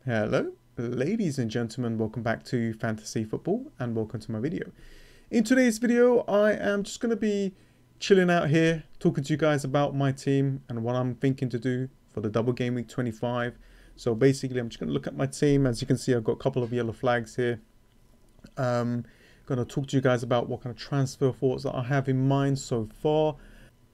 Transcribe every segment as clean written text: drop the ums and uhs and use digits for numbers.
Hello, ladies and gentlemen, welcome back to Fantasy Football and welcome to my video. In today's video, I am just going to be chilling out here, talking to you guys about my team and what I'm thinking to do for the double game week 25. So basically, I'm just going to look at my team. As you can see, I've got a couple of yellow flags here. Going to talk to you guys about what kind of transfer thoughts that I have in mind so far.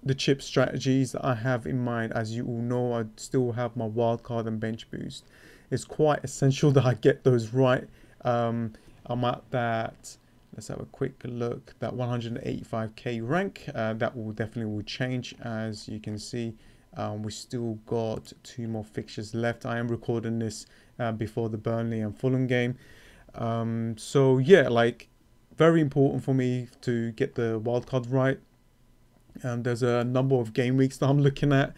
The chip strategies that I have in mind. As you all know, I still have my wildcard and bench boost. It's quite essential that I get those right. I'm at that, let's have a quick look, that 185k rank. That will definitely change. As you can see, we still got 2 more fixtures left. I am recording this before the Burnley and Fulham game. So yeah, like, very important for me to get the wildcard right. There's a number of game weeks that I'm looking at.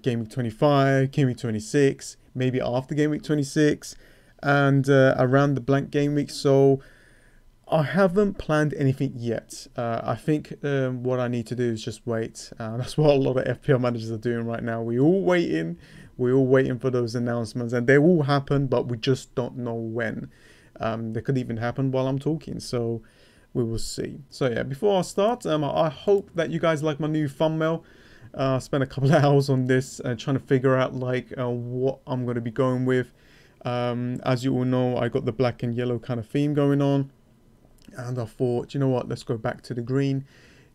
Game week 25, game week 26, maybe after game week 26, and around the blank game week. So I haven't planned anything yet. I think what I need to do is just wait. That's what a lot of FPL managers are doing right now. We're all waiting for those announcements, and they will happen, but we just don't know when. They could even happen while I'm talking. So we will see. So yeah, before I start, I hope that you guys like my new thumbnail. Spent a couple of hours on this trying to figure out like what I'm going to be going with. As you all know, I got the black and yellow kind of theme going on, and I thought, you know what, let's go back to the green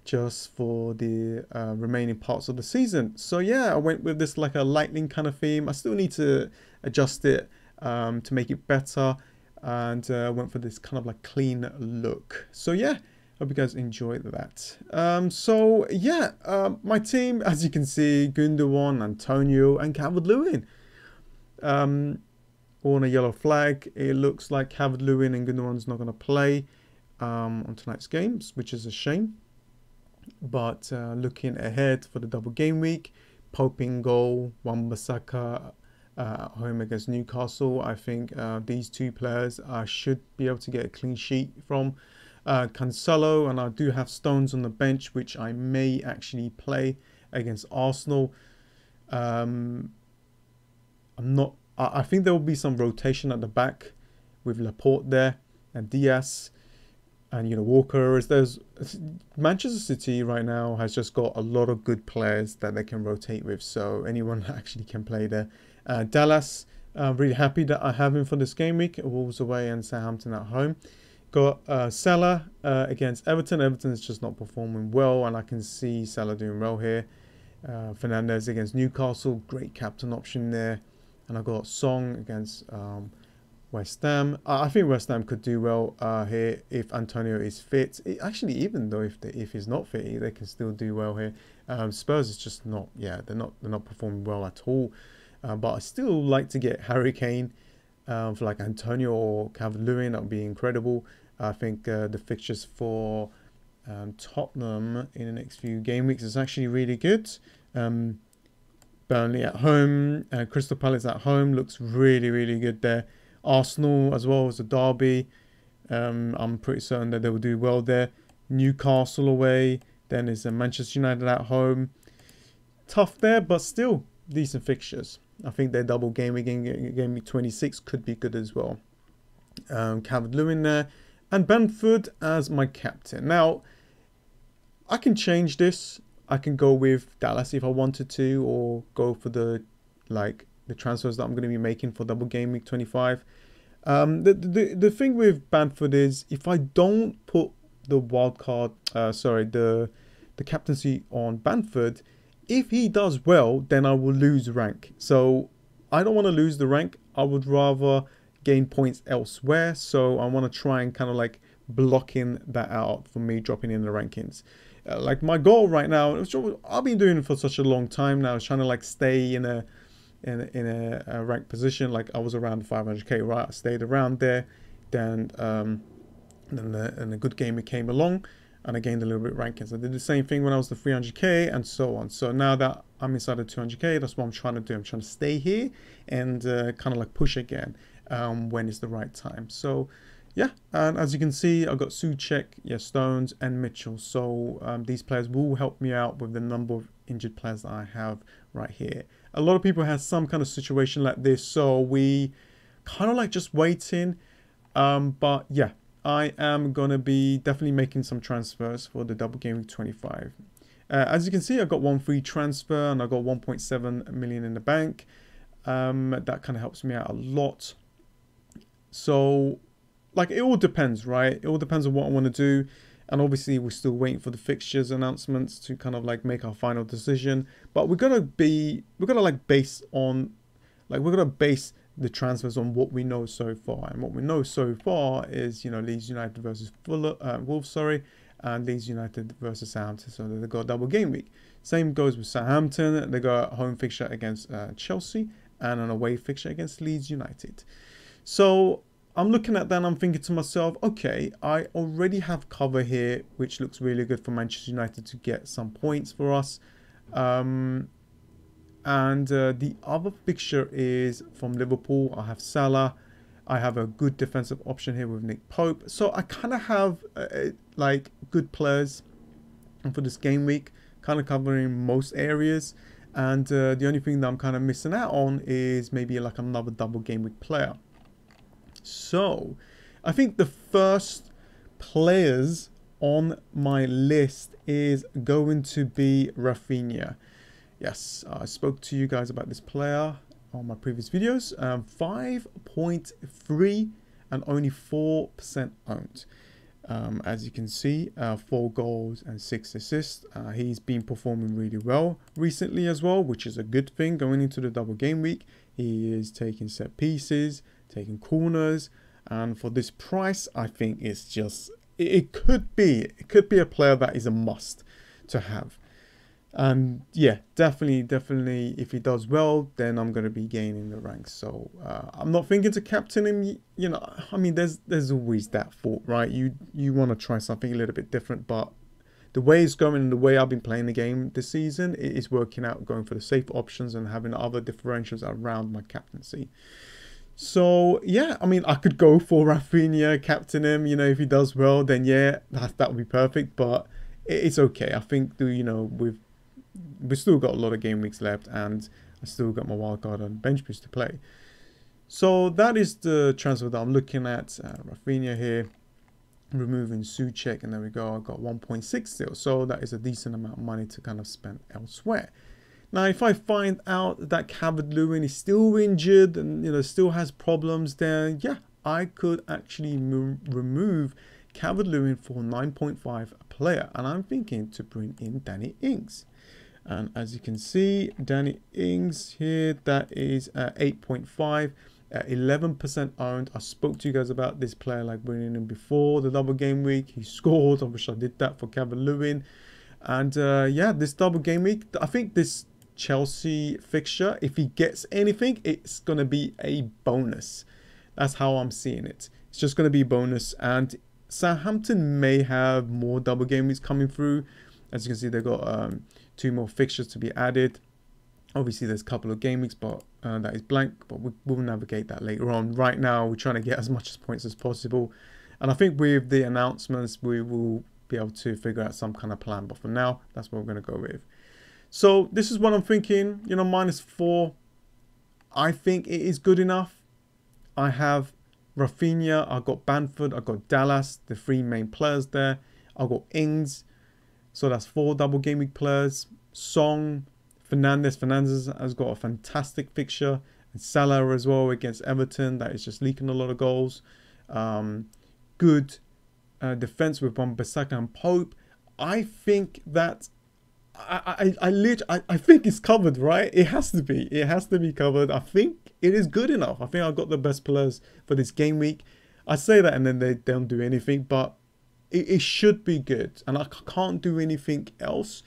just for the remaining parts of the season. So yeah, I went with this like a lightning kind of theme. I still need to adjust it to make it better, and went for this kind of like clean look. So yeah, hope you guys enjoyed that. So yeah, my team, as you can see, Gundogan, Antonio, and Calvert-Lewin. All on a yellow flag. It looks like Calvert-Lewin and Gundogan's not going to play on tonight's games, which is a shame. But looking ahead for the double game week, Pope in goal, Wan-Bissaka at home against Newcastle. I think these 2 players should be able to get a clean sheet from. Cancelo, and I do have Stones on the bench, which I may actually play against Arsenal. I think there will be some rotation at the back with Laporte there and Diaz and, you know, Walker. There's Manchester City right now has just got a lot of good players that they can rotate with, so anyone actually can play there. Dallas, I'm really happy that I have him for this game week. Wolves away and Southampton at home. Got Salah against Everton. Everton's just not performing well, and I can see Salah doing well here. Fernandes against Newcastle, great captain option there. And I got Song against West Ham. I think West Ham could do well here if Antonio is fit. Actually, even though if he's not fit, they can still do well here. Spurs is just not, yeah, they're not performing well at all. But I still like to get Harry Kane for like Antonio or Calvert-Lewin. That would be incredible. I think the fixtures for Tottenham in the next few game weeks is actually really good. Burnley at home, Crystal Palace at home looks really, really good there. Arsenal as well as a derby. I'm pretty certain that they will do well there. Newcastle away. Then is Manchester United at home. Tough there, but still decent fixtures. I think their double game week 26 could be good as well. Calvert-Lewin there. And Bamford as my captain. Now, I can change this. I can go with Dallas if I wanted to, or go for the transfers that I'm going to be making for double game week 25. The thing with Bamford is, if I don't put the the captaincy on Bamford, if he does well, then I will lose rank. So I don't want to lose the rank. I would rather gain points elsewhere. So I want to try and kind of like blocking that out for me dropping in the rankings. Like my goal right now, I've been doing it for such a long time now, is trying to like stay in a ranked position. Like I was around 500k, right? I stayed around there. Then a good gamer came along and I gained a little bit rankings. I did the same thing when I was the 300k and so on. So now that I'm inside the 200k, that's what I'm trying to do. I'm trying to stay here and kind of like push again when it's the right time. So yeah, and as you can see, I've got Souček, Stones, and Mitchell. So these players will help me out with the number of injured players that I have right here. A lot of people have some kind of situation like this. So we kind of like just waiting. But yeah, I am going to be definitely making some transfers for the double game week 25. As you can see, I got one free transfer and I got 1.7 million in the bank. That kind of helps me out a lot. So, like, it all depends, right? It all depends on what I want to do. And obviously, we're still waiting for the fixtures announcements to kind of like make our final decision. But we're gonna base the transfers on what we know so far. And what we know so far is, you know, Leeds United versus Wolves, sorry, and Leeds United versus Southampton. So they got a double game week. Same goes with Southampton. They got a home fixture against Chelsea and an away fixture against Leeds United. So I'm looking at that and I'm thinking to myself, okay, I already have cover here, which looks really good for Manchester United to get some points for us. The other fixture is from Liverpool. I have Salah. I have a good defensive option here with Nick Pope. So I kind of have like good players for this game week, kind of covering most areas. And the only thing that I'm kind of missing out on is maybe like another double game week player. So I think the first players on my list is going to be Rafinha. Yes, I spoke to you guys about this player on my previous videos. 5.3 and only 4% owned. As you can see, 4 goals and 6 assists. He's been performing really well recently as well, which is a good thing going into the double game week. He is taking set pieces, taking corners, and for this price, I think it's just it could be a player that is a must to have. And yeah, definitely if he does well, then I'm going to be gaining the ranks. So I'm not thinking to captain him. You know, I mean, there's always that thought, right? You want to try something a little bit different, but the way it's going and the way I've been playing the game this season, it is working out, going for the safe options and having other differentials around my captaincy. So yeah, I mean, I could go for Rafinha, captain him. You know, if he does well, then yeah, that would be perfect. But it's okay. I think we've still got a lot of game weeks left, and I still got my wildcard and bench boost to play. So that is the transfer that I'm looking at. Rafinha here, removing Souček, and there we go. I got 1.6 still, so that is a decent amount of money to kind of spend elsewhere. Now, if I find out that Calvert-Lewin is still injured and still has problems, then yeah, I could actually remove Calvert-Lewin for 9.5 a player, and I'm thinking to bring in Danny Ings. And as you can see, Danny Ings here, that is 8.5, 11% owned. I spoke to you guys about this player, like bringing him before the double game week. He scored. I wish I did that for Calvert-Lewin. And yeah, this double game week, I think this Chelsea fixture, if he gets anything, it's going to be a bonus. That's how I'm seeing it. It's just going to be a bonus. And Southampton may have more double game weeks coming through. As you can see, they've got 2 more fixtures to be added. Obviously, there's a couple of game weeks, but that is blank. But we'll navigate that later on. Right now, we're trying to get as much points as possible. And I think with the announcements, we will be able to figure out some kind of plan. But for now, that's what we're going to go with. So this is what I'm thinking. -4. I think it is good enough. I have Rafinha, I've got Bamford, I've got Dallas, the 3 main players there. I've got Ings. So that's 4 double game week players. Song, Fernandez has got a fantastic fixture. And Salah as well against Everton. That is just leaking a lot of goals. Good defense with Wan-Bissaka and Pope. I think that I think it's covered, right? It has to be. It has to be covered. I think it is good enough. I think I've got the best players for this game week. I say that and then they don't do anything, but it should be good. And I can't do anything else.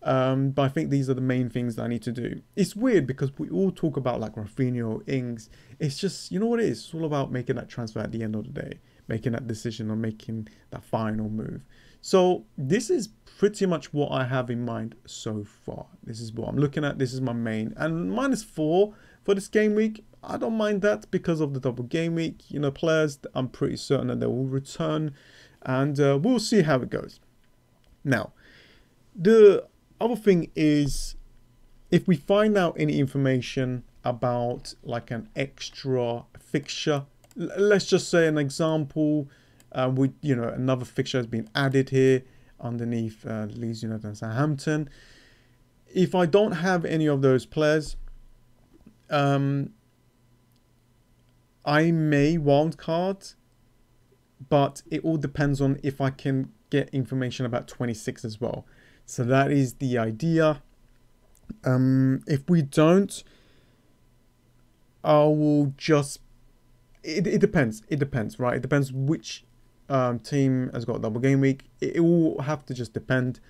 But I think these are the main things that I need to do. It's weird because we all talk about like Rafinha or Ings. It's just, you know what it is? It's all about making that transfer at the end of the day. Making that decision or making that final move. So this is pretty much what I have in mind so far. This is what I'm looking at. This is my main. And -4 for this game week, I don't mind that because of the double game week. Players, I'm pretty certain that they will return. And we'll see how it goes. Now, the other thing is, if we find out any information about like an extra fixture. Let's just say an example, another fixture has been added here underneath Leeds United and Southampton. If I don't have any of those players, I may wildcard, but it all depends on if I can get information about 26 as well. So that is the idea. If we don't, I will just, it depends, right? It depends which team has got double game week. It will have to just depend.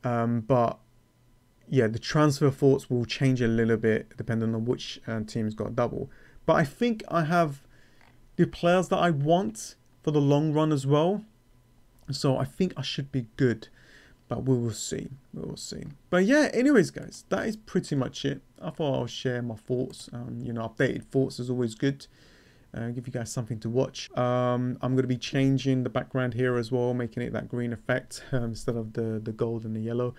But yeah, the transfer thoughts will change a little bit depending on which team's got double. But I think I have the players that I want for the long run as well. So I think I should be good. But we will see. We will see. But yeah, anyways, guys, that is pretty much it. I thought I'll share my thoughts. Updated thoughts is always good. Give you guys something to watch. I'm going to be changing the background here as well, making it that green effect instead of the gold and the yellow.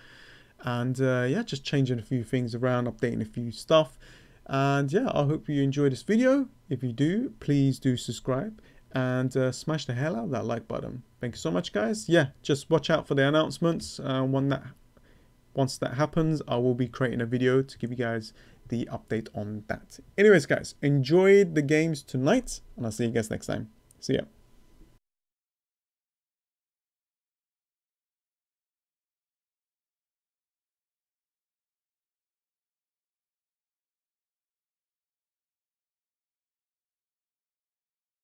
And yeah, just changing a few things around, updating a few stuff. And yeah, I hope you enjoy this video. If you do, please do subscribe and smash the hell out of that like button. Thank you so much, guys. Yeah, just watch out for the announcements. Once that happens, I will be creating a video to give you guys the update on that. Anyways, guys, enjoy the games tonight, and I'll see you guys next time. See ya.